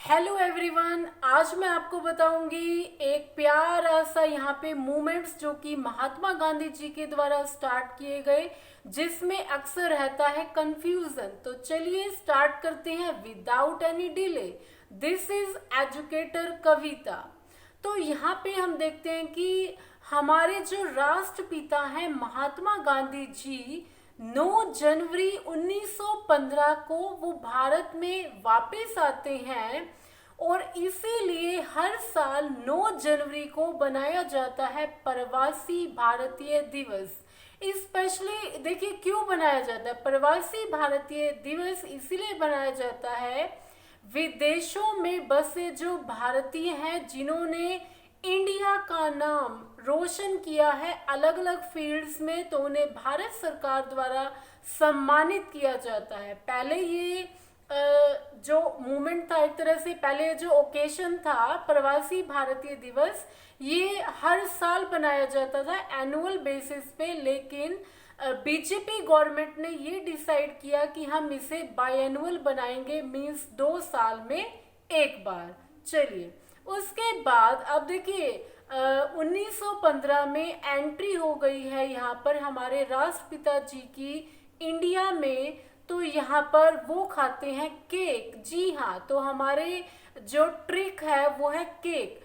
Hello everyone, आज मैं आपको बताऊंगी एक प्यारा सा यहाँ पे मूवमेंट्स जो कि महात्मा गांधी जी के द्वारा स्टार्ट किए गए, जिसमें अक्सर रहता है कंफ्यूजन। तो चलिए स्टार्ट करते हैं without any delay. This is educator Kavita. तो यहाँ पे हम देखते हैं कि हमारे जो राष्ट्रपिता हैं महात्मा गांधी जी 9 जनवरी 1915 को वो भारत में वापस आते हैं और इसीलिए हर साल 9 जनवरी को बनाया जाता है प्रवासी भारतीय दिवस। स्पेशली देखिए क्यों बनाया जाता है प्रवासी भारतीय दिवस, इसीलिए बनाया जाता है विदेशों में बसे जो भारतीय हैं जिन्होंने इंडिया का नाम रोशन किया है अलग अलग फील्ड्स में, तो उन्हें भारत सरकार द्वारा सम्मानित किया जाता है। पहले ये जो मूवमेंट था, एक तरह से पहले जो ओकेशन था प्रवासी भारतीय दिवस, ये हर साल बनाया जाता था एनुअल बेसिस पे, लेकिन बीजेपी गवर्नमेंट ने ये डिसाइड किया कि हम इसे बायएनुअल बनाएंगे, मींस 2 साल में एक बार। चलिए उसके बाद अब देखिए 1915 में एंट्री हो गई है यहाँ पर हमारे राष्ट्रपिता जी की इंडिया में। तो यहाँ पर वो खाते हैं केक। जी हाँ, तो हमारे जो ट्रिक है वो है केक।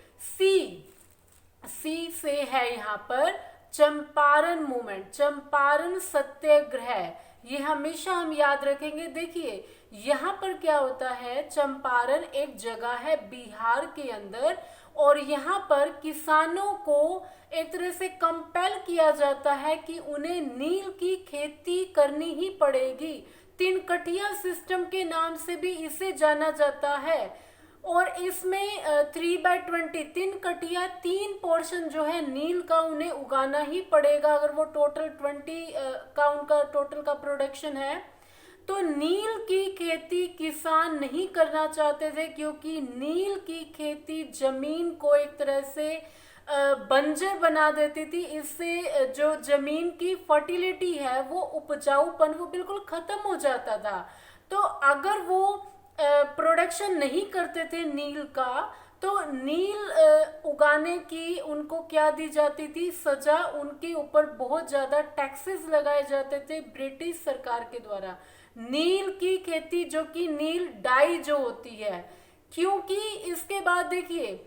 सी से है यहाँ पर चंपारण मूवमेंट, चंपारण सत्याग्रह, ये हमेशा हम याद रखेंगे। देखिए यहाँ पर क्या होता है, चंपारण एक जगह है बिहार के अंदर, और यहाँ पर किसानों को एक तरह से कंपेल किया जाता है कि उन्हें नील की खेती करनी ही पड़ेगी। तिनकटिया सिस्टम के नाम से भी इसे जाना जाता है, और इसमें 3/20 तिनकटिया 3 पोर्शन जो है नील का उन्हें उगाना ही पड़ेगा अगर वो टोटल 20 का उनका टोटल का प्रोडक्शन है। तो नील की खेती किसान नहीं करना चाहते थे, क्योंकि नील की खेती जमीन को एक तरह से बंजर बना देती थी। इससे जो जमीन की फर्टिलिटी है, वो उपजाऊपन, वो बिल्कुल खत्म हो जाता था। तो अगर वो प्रोडक्शन नहीं करते थे नील का, तो नील उगाने की उनको क्या दी जाती थी सजा, उनके ऊपर बहुत ज्यादा टैक्सेस लगाए जाते थे ब्रिटिश सरकार के द्वारा। नील की खेती जो कि नील डाई जो होती है, क्योंकि इसके बाद देखिए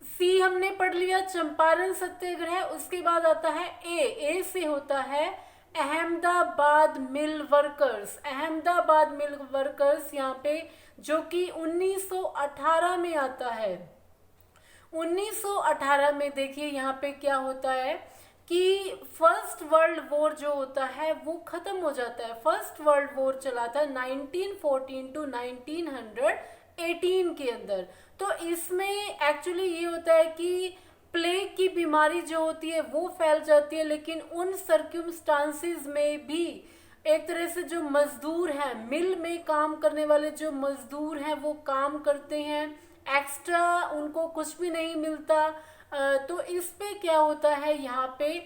सी हमने पढ़ लिया चंपारण सत्याग्रह, उसके बाद आता है ए से होता है अहमदाबाद मिल वर्कर्स। अहमदाबाद मिल वर्कर्स यहाँ पे जो कि 1918 में आता है। 1918 में देखिए यहाँ पे क्या होता है कि फर्स्ट वर्ल्ड वॉर जो होता है वो खत्म हो जाता है। फर्स्ट वर्ल्ड वॉर चला था 1914 टू 1918 के अंदर। तो इसमें एक्चुअली ये होता है कि प्लेग की बीमारी जो होती है वो फैल जाती है, लेकिन उन सर्क्यूमस्टांसिस में भी एक तरह से जो मजदूर हैं, मिल में काम करने वाले जो मजदूर हैं वो काम करते हैं, एक्स्ट्रा उनको कुछ भी नहीं मिलता। तो इस पे क्या होता है, यहाँ पे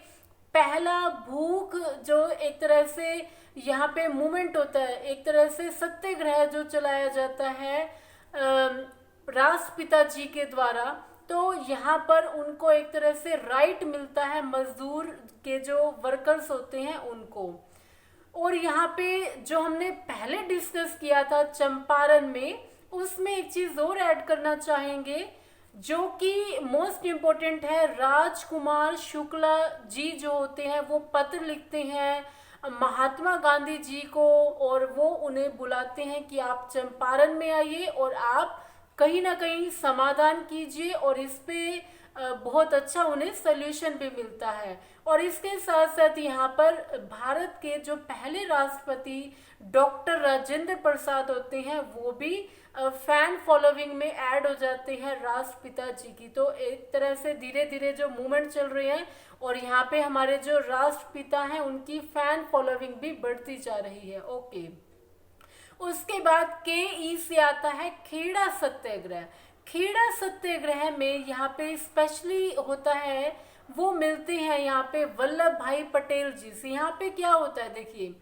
पहला भूख जो एक तरह से यहाँ पे मूवमेंट होता है, एक तरह से सत्याग्रह जो चलाया जाता है राष्ट्रपिता जी के द्वारा। तो यहाँ पर उनको एक तरह से राइट मिलता है मजदूर के जो वर्कर्स होते हैं उनको। और यहाँ पे जो हमने पहले डिस्कस किया था चंपारण में, उसमें एक चीज और ऐड करना चाहेंगे जो कि मोस्ट इम्पोर्टेंट है। राजकुमार शुक्ला जी जो होते हैं वो पत्र लिखते हैं महात्मा गांधी जी को, और वो उन्हें बुलाते हैं कि आप चंपारण में आइए और आप कहीं ना कहीं समाधान कीजिए, और इस पे बहुत अच्छा उन्हें सोल्यूशन भी मिलता है। और इसके साथ साथ यहाँ पर भारत के जो पहले राष्ट्रपति डॉक्टर राजेंद्र प्रसाद होते हैं वो भी फैन फॉलोइंग में ऐड हो जाते हैं राष्ट्रपिता जी की। तो एक तरह से धीरे धीरे जो मूवमेंट चल रहे हैं, और यहाँ पे हमारे जो राष्ट्रपिता हैं उनकी फैन फॉलोइंग भी बढ़ती जा रही है। ओके, उसके बाद के ई से आता है खेड़ा सत्याग्रह। खेड़ा सत्याग्रह में यहाँ पे स्पेशली होता है, वो मिलते हैं यहाँ पे वल्लभ भाई पटेल जी से। यहाँ पे क्या होता है देखिए,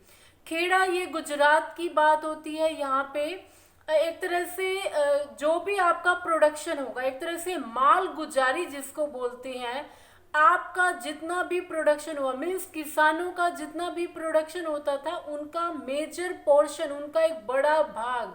खेड़ा ये गुजरात की बात होती है। यहाँ पे एक तरह से जो भी आपका प्रोडक्शन होगा, एक तरह से माल गुजारी जिसको बोलते हैं, आपका जितना भी प्रोडक्शन हुआ, मीन्स किसानों का जितना भी प्रोडक्शन होता था, उनका मेजर पोर्शन, उनका एक बड़ा भाग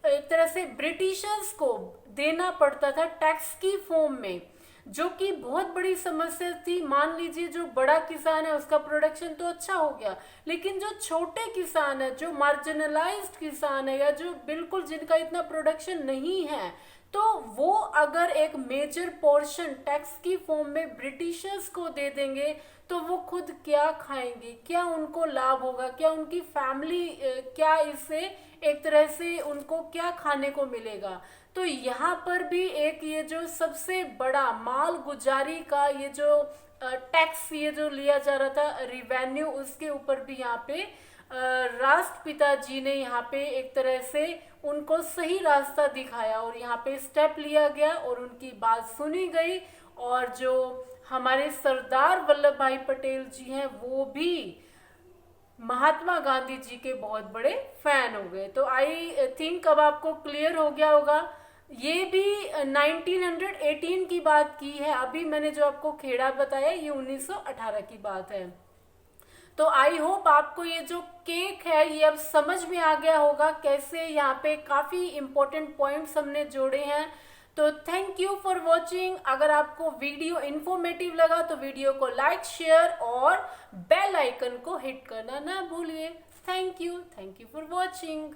एक तरह से ब्रिटिशर्स को देना पड़ता था टैक्स की फॉर्म में, जो कि बहुत बड़ी समस्या थी। मान लीजिए जो बड़ा किसान है उसका प्रोडक्शन तो अच्छा हो गया, लेकिन जो छोटे किसान है, जो मार्जिनलाइज्ड किसान है, या जो बिल्कुल जिनका इतना प्रोडक्शन नहीं है, तो वो अगर एक मेजर पोर्शन टैक्स की फॉर्म में ब्रिटिशर्स को दे देंगे, तो वो खुद क्या खाएंगे, क्या उनको लाभ होगा, क्या उनकी फैमिली, क्या इससे एक तरह से उनको क्या खाने को मिलेगा। तो यहाँ पर भी एक ये जो सबसे बड़ा माल गुजारी का ये जो टैक्स ये जो लिया जा रहा था रिवेन्यू, उसके ऊपर भी यहाँ पे राष्ट्रपिता जी ने यहाँ पे एक तरह से उनको सही रास्ता दिखाया, और यहाँ पे स्टेप लिया गया और उनकी बात सुनी गई। और जो हमारे सरदार वल्लभ भाई पटेल जी हैं, वो भी महात्मा गांधी जी के बहुत बड़े फैन हो गए। तो आई थिंक अब आपको क्लियर हो गया होगा। ये भी 1918 की बात की है, अभी मैंने जो आपको खेड़ा बताया ये 1918 की बात है। तो आई होप आपको ये जो केक है ये अब समझ में आ गया होगा, कैसे यहाँ पे काफी इंपॉर्टेंट पॉइंट्स हमने जोड़े हैं। तो थैंक यू फॉर वॉचिंग। अगर आपको वीडियो इंफॉर्मेटिव लगा तो वीडियो को लाइक, शेयर और बेल आइकन को हिट करना ना भूलिए। Thank you for watching.